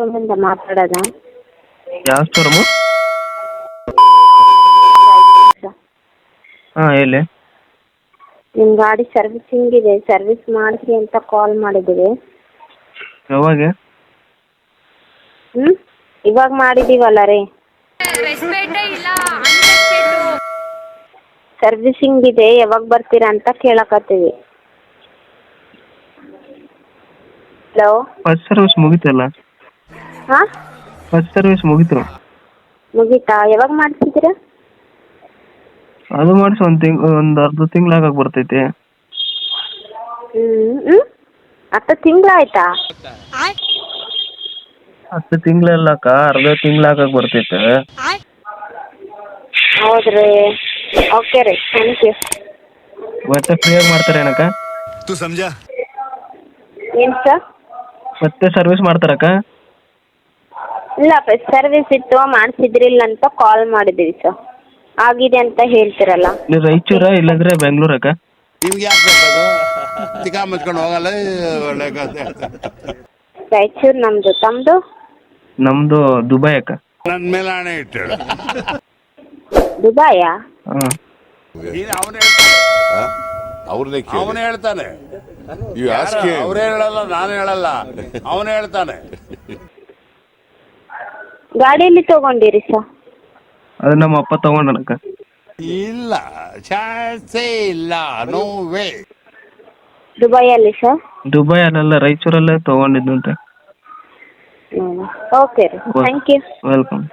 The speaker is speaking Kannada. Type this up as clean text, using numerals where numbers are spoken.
ಶೋರೂಮಿಂದ ಮಾತಾಡೋದಾ? ಯಾವ ಶೋರೂಮು? ಹಾಂ ಹೇಳಿ. ನಿಮ್ಮ ಗಾಡಿ ಸರ್ವಿಸಿಂಗ್ ಇದೆ, ಸರ್ವಿಸ್ ಮಾಡಿಸಿ ಅಂತ ಕಾಲ್ ಮಾಡಿದ್ದೀವಿ. ಯಾವಾಗ? ಇವಾಗ ಮಾಡಿದ್ದೀವಲ್ಲ ರೀ. ಸರ್ವಿಸಿಂಗ್ ಇದೆ, ಯಾವಾಗ ಬರ್ತೀರಾ ಅಂತ ಕೇಳಕತ್ತೀವಿ. ಹಲೋ. ಫಸ್ಟ್ ಸರ್ವಿಸ್ ಮುಗೀತಲ್ಲ. ಹಾಂ, ಫಸ್ಟ್ ಸರ್ವಿಸ್ ಮುಗೀತು. ಮುಗೀತಾ? ಯಾವಾಗ ಮಾಡಿಸಿದ್ದೀರಾ? ಅದು ಮಾಡಿಸಿ ಒಂದು ಅರ್ಧ ತಿಂಗಳಾಗಕ್ಕೆ ಬರ್ತೈತಿ. ಹತ್ತು ತಿಂಗಳಾಯ್ತಾ? 10 ತಿಂಗಳಲ್ಲಕ್ಕ, ಅರ್ಧ ತಿಂಗಳಾಗಕ್ಕೆ ಬರ್ತೈತೆ. ಹೌದ್ರಿ, ಓಕೆ ರೀ, ಥ್ಯಾಂಕ್ ಯು. ಮತ್ತೆ ಫ್ರೀಯಾಗಿ ಮಾಡ್ತಾರೆ ಏನಕ್ಕ? ಏನು ಸರ್? ಮತ್ತೆ ಸರ್ವಿಸ್ ಮಾಡ್ತಾರಕ್ಕ? ಇಲ್ಲ, ಸರ್ವಿಸ್ ಇತ್ತು, ಮಾಡಿಸಿದ್ರಿಲ್ಲ ಅಂತ ಕಾಲ್ ಮಾಡಿದ್ದೀವಿ ಸರ್. ಆಗಿದೆ ಅಂತ ಹೇಳ್ತಿರಲ್ಲ. ನೀವು ರಾಯಚೂರಾ ಇಲ್ಲಾಂದ್ರೆ ಬೆಂಗಳೂರಕ್ಕ? ನಿಮ್ಗೆ ಯಾಕೆ ಬೇಕದು? ತಿಕಾ ಮುಚ್ಕೊಂಡು ಹೋಗಲ್ಲ. ಒಳ್ಳೆ ಕಥೆ. ರಾಯಚೂರು ನಮ್ದು. ತಮ್ಮದು? ನಮ್ದು ದುಬೈ ಅಕ್ಕ. ನನ್ನ ಮೇಲೆ ಹಣೆ ಇಟ್ಟಳು. ದುಬಾಯಾ? ಹಾಂ. ಅವನೇ ಹೇಳ್ತಾನೆ. ಅವರೇ ಹೇಳಲ್ಲ, ನಾನು ಹೇಳಲ್ಲ, ಅವನೇ ಹೇಳ್ತಾನೆ. ಗಾಡಿಯಲ್ಲಿ ತಗೊಂಡಿರಿ ಸರ್? ಅದು ನಮ್ಮ ಅಪ್ಪ ತಗೊಂಡನಕ್ಕ. ಇಲ್ಲ, ಚಾನ್ಸೇ ಇಲ್ಲ, ನೋ ವೇ. ದುಬೈಯಲ್ಲಿ ಸರ್? ದುಬೈ ಅಲ್ಲೆಲ್ಲ ರಾಯಚೂರಲ್ಲೇ ತಗೊಂಡಿದ್ದಂತೆ. ಓಕೆ ರೀ, ಥ್ಯಾಂಕ್ ಯು. ವೆಲ್ಕಮ್.